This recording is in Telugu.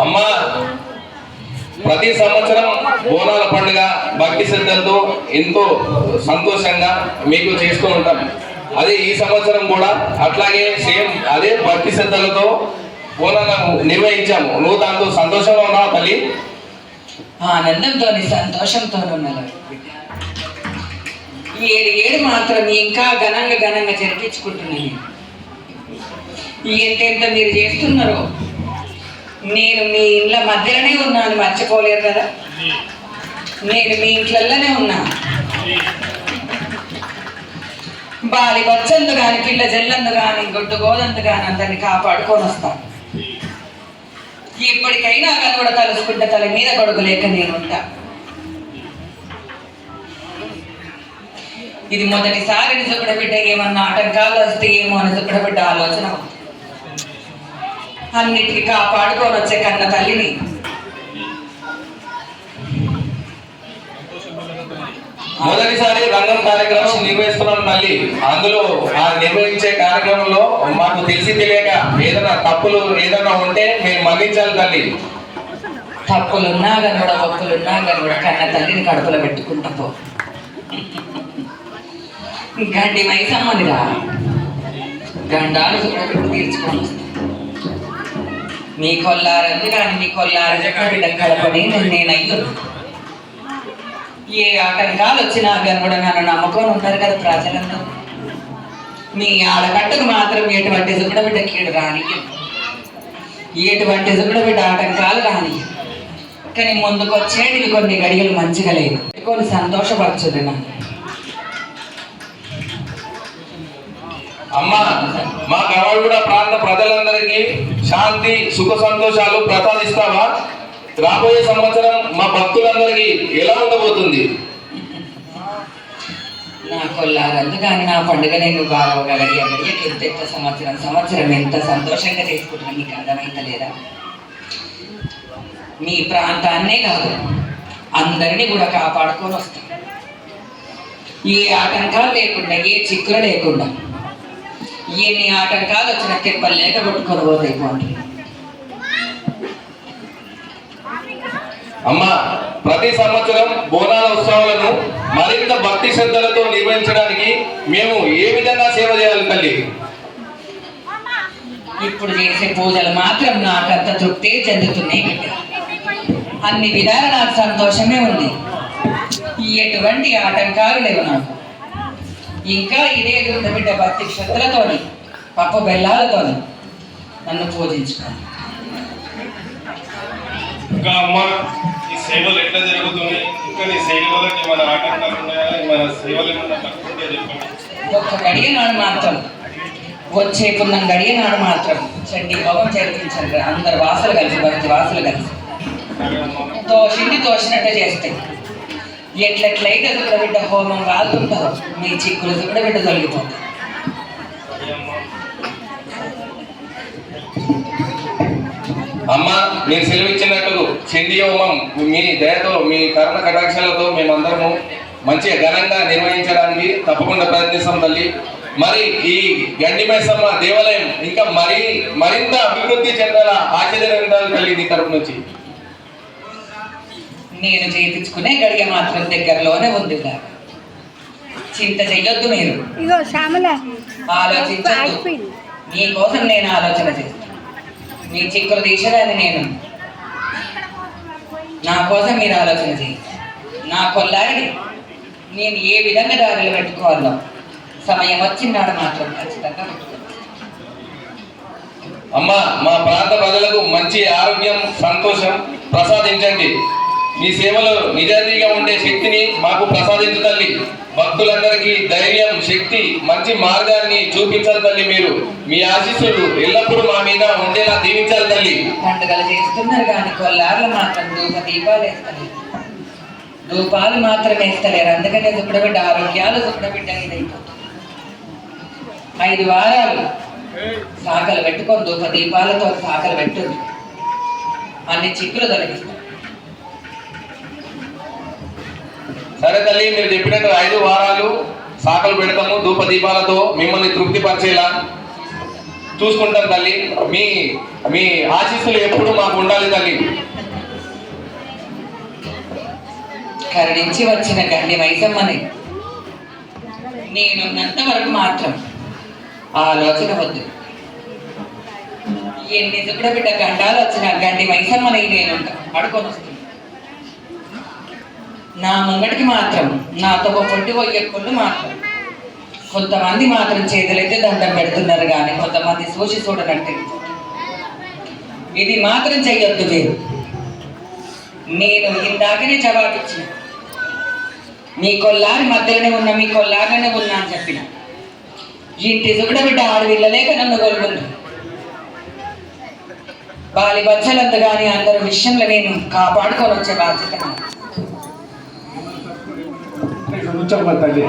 అమ్మా, ప్రతి సంవత్సరం బోనాల పండుగ భక్తి శ్రద్ధలతో ఎంతో సంతోషంగా మీకు చేస్తూ ఉంటాం. అదే ఈ సంవత్సరం కూడా అట్లాగే సేమ్ అదే భక్తి శ్రద్ధలతో బోనాలను నిర్వహించాము. నువ్వు దాంతో సంతోషంగా ఉన్నావు తల్లి? ఆనందంతో సంతోషంతో ఉన్నారు. ఏడు మాత్రం ఇంకా ఘనంగా జరిపించుకుంటున్నాను. ఎంతెంత మీరు చేస్తున్నారో నేను మీ ఇండ్ల మధ్యలోనే ఉన్నాను, మర్చిపోలేరు కదా. నేను మీ ఇంట్లలోనే ఉన్నా. బాలి బచ్చందు కానీ పిల్ల జల్లందు కానీ గొడ్డు గోదందు కానీ అందరిని కాపాడుకొని వస్తాం. ఎప్పటికైనా కానీ కూడా తలుసుకుంటే తల మీద గొడుగు లేక నేను ఉంటా. ఇది మొదటిసారి నిజకుడ బిడ్డ ఏమన్నా ఆటంకాలు వస్తే ఏమో అని నిజకుడ బిడ్డ ఆలోచన. అన్నిటికీ కాపాడుకొని వచ్చే కన్న తల్లిని మొదటిసారి రంగం కార్యక్రమం నిర్వహిస్తున్నాం తల్లి. అందులో ఆ నిర్వహించే కార్యక్రమంలో మాకు తెలిసి తెలియక ఏదైనా తప్పులు ఏదైనా ఉంటే మేము మన్నించాలి తల్లి. తప్పులున్నా కనుడ ఒప్పులున్నా కనుడ కన్న తల్లిని కడుపులో పెట్టుకుంటా పో. గండి మైసమ్మనిరా గండాలు సుఖపెట్టు తీర్చుకొని వస్తాం. మీ కొల్లారంది కానీ మీ కొల్లార బిడ్డ కడపని నేనయ్యో. ఏ ఆటంకాలు వచ్చినా కూడా నన్ను నమ్ముకొని ఉంటారు కదా ప్రజలందరూ. మీ ఆడకట్టుకు మాత్రం ఎటువంటి సుగుడబిడ్డ కీడు రాని, ఎటువంటి సుగుడబిడ్డ ఆటంకాలు రాని. కానీ ముందుకు వచ్చేది కొన్ని గడియలు మంచిగా లేదు, కొన్ని సంతోషపరచుది నన్ను. అమ్మా, మా గవళగూడ ప్రాంత ప్రజలందరికీ శాంతి సుఖ సంతోషాలు ప్రసాదిస్తావా? రాబోయే సంవత్సరం మా భక్తులందరికీ ఎలా ఉండబోతుంది? నా కొల్లారందు కానీ నా పండుగ నేను బాగా ఎంత సంవత్సరం ఎంత సంతోషంగా చేసుకుంటున్నా మీకు అర్థమైతలేదా? మీ ప్రాంతాన్నే కాదు అందరినీ కూడా కాపాడుకొని వస్తాం. ఏ ఆటంకాలు లేకుండా, ఏ చిక్కులు లేకుండా. ఎన్ని ఆటంకాలు వచ్చిన తెప్పలు లేక కొట్టుకొని పోతాయి పోండి. అమ్మా, ప్రతి సంవత్సరం బోనాల ఉత్సవాలను మరింత భక్తి శ్రద్ధలతో నిర్వహించడానికి మేము ఏ విధంగా సేవ చేయాలి తల్లి? ఇప్పుడు చేసే పూజలు మాత్రం నాకంత తృప్తి చెందుతున్నాయి బిడ్డ. అన్ని విధాల నాకు సంతోషమే ఉంది. ఎటువంటి ఆటంకాలు లేవు నాకు. ఇంకా ఇదే బిడ్డ భక్తి శ్రద్ధలతోని పప్పు బెల్లాలతోని నన్ను పూజించుకోండి. ఇంకా అమ్మ, ఈ సేవలు ఎట్లా జరుగుతున్నాయి? ఇంకా నీ సేవలకి మన ఆటంకాలు ఉన్నాయా? మన సేవలు ఏమన్నా తక్కువ చెప్పండి. ఒక్క గడియ నాడు మాత్రం వచ్చే పున్నం గడియ నాడు మాత్రం చండీ హోమం జరిపించండి. అందరు వాసులు కలిసి భక్తి వాసులు కలిసి తోసినట్టు చేస్తాయి. ఎట్లెట్లయితే సుగుడబిడ్డ హోమం కాలుతుంటారో మీ చిక్కులు సుగుడబిడ్డ తొలగిపోతాయి. అమ్మ, మీరు సెలవిచ్చినట్టు చండీ హోమం మీ దయతో మీ కరుణ కటాక్షాలతో మేమందరము మంచిగా ఘనంగా నిర్వహించడానికి తప్పకుండా ప్రయత్నిస్తాం తల్లి. మరి ఈ గండి మైసమ్మ దేవాలయం ఇంకా మరింత అభివృద్ధి చెందాల ఆశ్చర్యం ఉండాలి తల్లి నీ తరపు నుంచి. నేను చేయించుకునే గడియ మాత్రం దగ్గరలోనే ఉంది. చింత చెయ్యొద్దు, మీరు ఆలోచించద్దు. మీకోసం నేను ఆలోచన చేస్తాను. మీ చిక్కులు తీసేదాన్ని నేను. నా కోసం మీరు ఆలోచన చేయండి. నా కొల్లారిని నేను ఏ విధంగా దారిలో పెట్టుకోవాలో సమయం వచ్చినాడు మాత్రం ఖచ్చితంగా పెట్టుకోవాలి. అమ్మా, మా ప్రాంత ప్రజలకు మంచి ఆరోగ్యం సంతోషం ప్రసాదించండి. మీ సేవలో నిజాయితీగా ఉండే శక్తిని మాకు ప్రసాదించు తల్లి. భక్తులందరికీ ధైర్యం, శక్తి, మంచి మార్గాన్ని చూపించాలి తల్లి. మీరు మీ ఆశీస్సులు ఎల్లప్పుడూ మా మీద ఉండేలా దీవించాలి తల్లి. పండుగలు చేస్తున్నారు కానీ కొల్లార్లు మాత్రం దీపాలు వేస్తలేరు. రూపాలు మాత్రం వేస్తలేరు. అందుకనే సుగుడబిడ్డ ఆరోగ్యాలు సుగుడబిడ్డ ఇదైపోతుంది. 5 వారాలు సాకలు పెట్టుకొని దీపాలతో సాకలు పెట్టుంది. అన్ని చిక్కులు తొలగిస్తాయి. సరే తల్లి, మీరు చెప్పినట్టు 5 వారాలు సాకలు పెడతాము ధూప దీపాలతో మిమ్మల్ని తృప్తి పరిచేలా. చూసుకుంటాం తల్లి. మీ మీ ఆశీస్సులు ఎప్పుడు మాకు ఉండాలి తల్లి. కరుణించి వచ్చిన గండి మైసమ్మని నేనున్నంత వరకు మాత్రం ఆలోచన వద్దు. ఎన్ని దుబ్బడ బిడ్డ గండాలు వచ్చిన గండి మైసమ్మని నేను అడుకొని వస్తుంది. నా ముంగడికి మాత్రం నాతో పొట్టి పోయే కొళ్ళు మాత్రం కొంతమంది మాత్రం చేతులైతే దండం పెడుతున్నారు కానీ కొంతమంది చూసి చూడనట్టే. ఇది మాత్రం చెయ్యొద్దు మీరు. నేను ఇందాకనే జవాబిచ్చిన మీ కొల్లారి మధ్యలోనే ఉన్నా, మీ కొల్లారిలోనే ఉన్నా అని చెప్పిన. ఇంటి దుబ్బడబిడ్డ ఆడవిల్లలేక నన్ను కొలుగుంది. బాలి బచ్చలంత కానీ అందరి విషయంలో నేను కాపాడుకొని వచ్చే బాధ్యత నాది. తల్లి